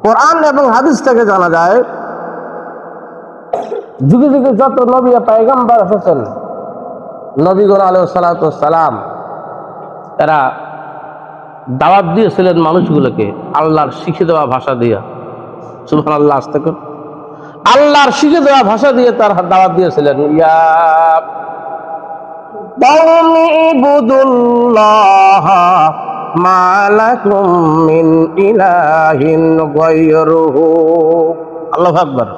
কোরআন এবং হাদিস থেকে জানা যায় যুগে যুগে যত নবী পয়গম্বর এসেছেন, নবীগণ আলাইহিস সালাতু ওয়াস সালাম, এরা দাওয়াত দিয়েছিলেন মানুষগুলোকে আল্লাহর শিখে দেওয়া ভাষা দিয়ে। সুবহানাল্লাহ, আস্তাগফির। আল্লাহর শিখে দেওয়া ভাষা দিয়ে তার দাওয়াত দিয়েছিলেন, ইয়া কাওমি ইবুদুল্লাহ মা লাকুম মিন ইলাহিন গায়রুহু। আল্লাহু আকবার।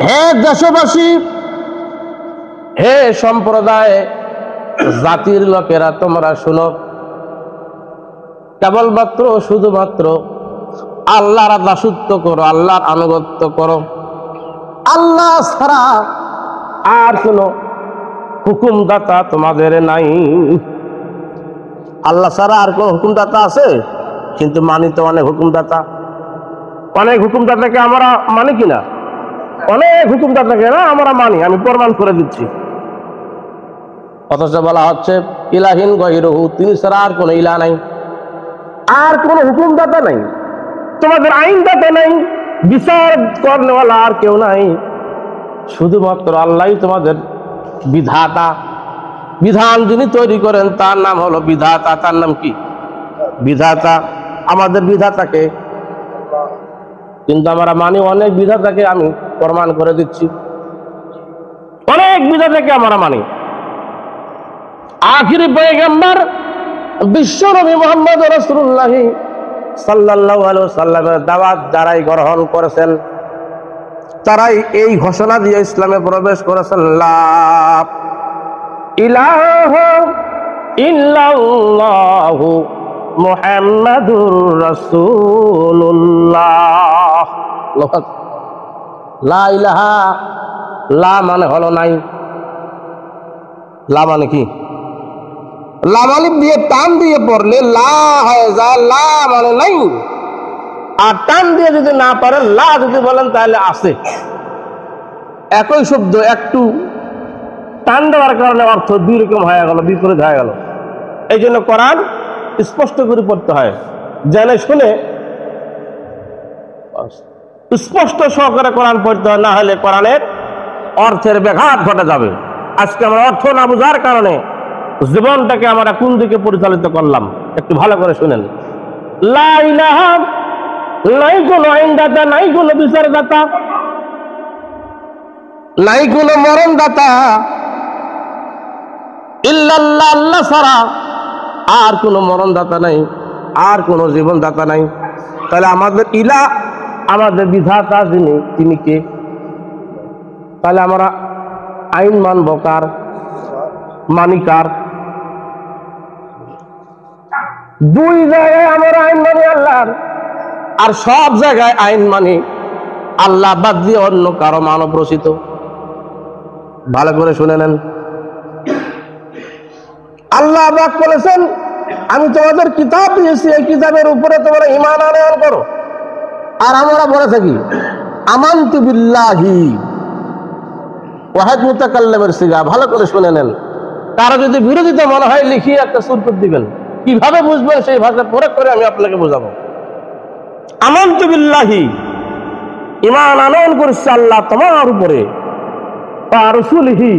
হে দেশবাসী, হে সম্প্রদায় জাতির লোকেরা, তোমরা শুনো, কেবলমাত্র শুধুমাত্র আল্লাহর দাসত্ব করো, আল্লাহর আনুগত্য করো। আল্লাহ ছাড়া আর কোনো হুকুমদাতা তোমাদের নাই। আল্লাহ ছাড়া আর কোন হুকুমদাতা আছে? কিন্তু মানি তো অনেক হুকুমদাতা। অনেক হুকুমদাতাকে আমরা মানি কিনা? অনেক হুকুমদাতাকে না আমরা মানি, আমি প্রমাণ করে দিচ্ছি। অথচ বলা হচ্ছে ইলাহিন গায়রুহু, তিনি ছাড়া আর কোনো ইলাহ নাই, আর কোনো হুকুমদাতা নাই, তোমাদের আইনদাতা নাই, বিচার করনেওয়ালা আর কেউ নাই, শুধুমাত্র আল্লাহই তোমাদের বিধাতা। বিধান যিনি তৈরি করেন তার নাম হলো বিধাতা। তার নাম কি? বিধাতা। আমাদের বিধাতাকে কিন্তু আমরা মানি অনেক বিধাতাকে, আমি প্রমাণ করে দিচ্ছি, অনেক বিধাতাকে আমরা মানি। আখিরি পয়গম্বর বিশ্ব নবী মুহাম্মদ রাসূলুল্লাহ সাল্লাল্লাহু আলাইহি ওয়াসাল্লামের দাওয়াত যারাই গ্রহণ করেছেন, তারাই এই ঘোষণা দিয়ে ইসলামে প্রবেশ করেছেন, লা ইলাহা ইল্লাল্লাহু মুহাম্মাদুর রাসূলুল্লাহ। লা ইলাহা, লা মানে হলো নাই। লা মানে কি? লাম আলিফ দিয়ে টান দিয়ে পড়লে লা হয়ে যায়, লা মানে নাই। আর টান দিয়ে যদি না পারেন, লা যদি বলেন তাহলে আছে। একই শব্দ একটু টান দেওয়ার কারণে অর্থ দুই রকম হয়ে গেল, বিপরীত হয়ে গেল। এই জন্য কোরআন স্পষ্ট করে পড়তে হয়, জেনে শুনে স্পষ্ট সহকারে কোরআন পড়তে হয়, না হলে কোরআনের অর্থের ব্যাঘাত ঘটে যাবে। আজকে আমরা অর্থ না বোঝার কারণে জীবনটাকে আমরা কোন দিকে পরিচালিত করলাম, একটু ভালো করে শুনেন। লা ইলাহা, নাই কোনো আইনদাতা, নাই কোনো বিচারদাতা, নাই কোনো মরণদাতা, ইল্লাল্লাহ, আল্লাহ ছাড়া আর কোনো মরণদাতা নাই, আর কোনো জীবনদাতা নাই। তাহলে আমাদের ইলাহ, আমাদের বিধাতা যিনি, তিনি কে? তাহলে আমরা আইন মানব কার? মানি কার? দুই জায়গায় আমরা আইন মানি আল্লাহর, আর সব জায়গায় আইন মানি আল্লাহ বাদ দিয়ে অন্য কারো মানব রচিত। ভালো করে শুনে নেন। আল্লাহ পাক বলেছেন, আমি তোমাদের কিতাব দিয়েছি, এই কিতাবের উপরে তোমরা ঈমান আনয়ন করো। আর আমরা বলে থাকি আমানতু বিল্লাহি, ওয়াহিদ মুতাকাল্লিমের সিগা। ভালো করে শুনে নেন। তারা যদি বিরোধিতা মনে হয় লিখিয়ে একটা সুরকুত দিবেন, কিভাবে বুঝবেন সেই ভাষা প্রয়োগ করে আমি আপনাকে বোঝাবো। আমানতু বিল্লাহি, ঈমান আনয়ন করেছে আল্লাহ তোমার উপরে, ওয়া রাসূলিহি,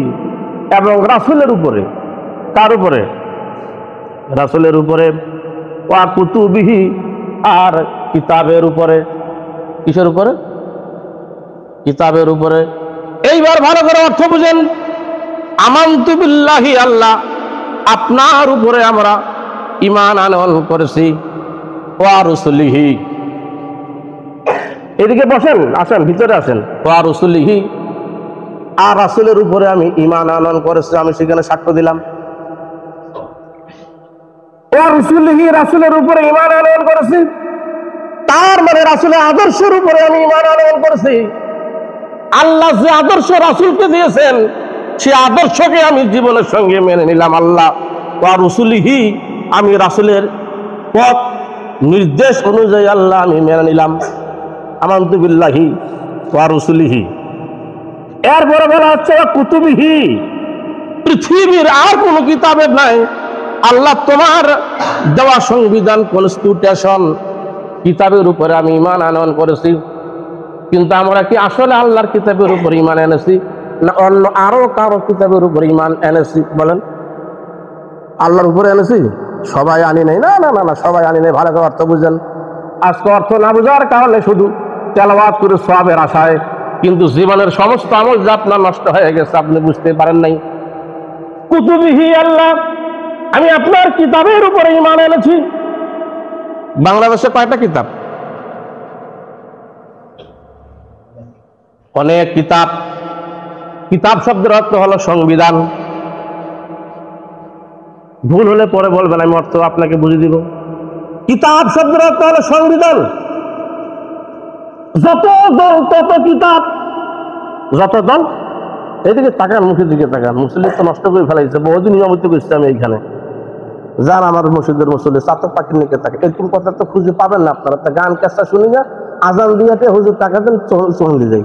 এবং রাসূলের উপরে। কার উপরে? রাসূলের উপরে। ওয়া কুতুবিহি, আর কিতাবের উপরে। কিসের উপরে? কিতাবের উপরে। এইবার ভালো করে অর্থ বুঝেন। আমানতু বিল্লাহি, আল্লাহ আপনার উপরে আমরা ঈমান আনয়ন করেছি। ওয়া রাসূলিহি, এদিকে বসেন, আসেন ভিতরে আসেন। ওয়া রাসূলিহি, আর রাসূলের উপরে আমি ঈমান আনয়ন করেছি, আমি সেখানে সাক্ষ্য দিলাম। ওয়া রাসূলিহি, রাসূলের উপরে ঈমান আনয়ন করেছি, তার মানে রাসূলের আদর্শের উপরে আমি ঈমান আনয়ন করেছি। আল্লাহ যে আদর্শ রাসূলকে দিয়েছেন, সে আদর্শকে আমি জীবনের সঙ্গে মেনে নিলাম। আল্লাহ ওয়া রাসূলিহি, আমি রাসূলের পথ নির্দেশ অনুযায়ী আল্লাহ আমি মেনে নিলাম। আমানতু বিল্লাহি ওয়া রাসূলিহি। এরপরে বলা হচ্ছে ওয়া কুতুবিহি, পৃথিবীর আর কোনো কিতাবের নাই, আল্লাহ তোমার দেওয়া সংবিধান, কনস্টিটিউশন, কিতাবের উপরে আমি ঈমান আনয়ন করেছি। কিন্তু আমরা কি আসলে আল্লাহর কিতাবের উপর ঈমান এনেছি, না অন্য আরো কারো কিতাবের উপর ঈমান এনেছি? বলেন, আল্লাহর উপরে এনেছি? সবাই আনি নাই। না না না না, সবাই আনি নাই। ভালো করে অর্থ বুঝেন। আজকে অর্থ না বোঝার কারণে শুধু তেলাওয়াত করে সওয়াবের আশায়, কিন্তু জীবনের সমস্ত আমল যা আপনার নষ্ট হয়ে গেছে, আপনি বুঝতে পারেন নাই। কুতুবিহি, আল্লাহ আমি আপনার কিতাবের উপরে ঈমান এনেছি। বাংলাদেশে কয়টা কিতাব? অনেক কিতাব। কিতাব শব্দের অর্থ হলো সংবিধান। ভুল হলে পরে বলবেন, আমি অর্থ আপনাকে বুঝিয়ে দিব। কিতাব শব্দের অর্থ হলো সংবিধান। যত দল তত কিতাব, যত দল। এইদিকে তাকান, মুখের দিকে তাকান। মুসলিম তো নষ্ট করে ফেলাইছে, বহুদিন নিয়মিত করছি আমি এইখানে। যান আমার মসজিদের মুসল্লি, চাতক পাখির নিকে থাকে। এরকম কথা তো খুঁজে পাবেন না আপনারা। গান কাজটা শুনি না, আজান দিয়াতে হুজুর টাকা দেন, চলে যাই।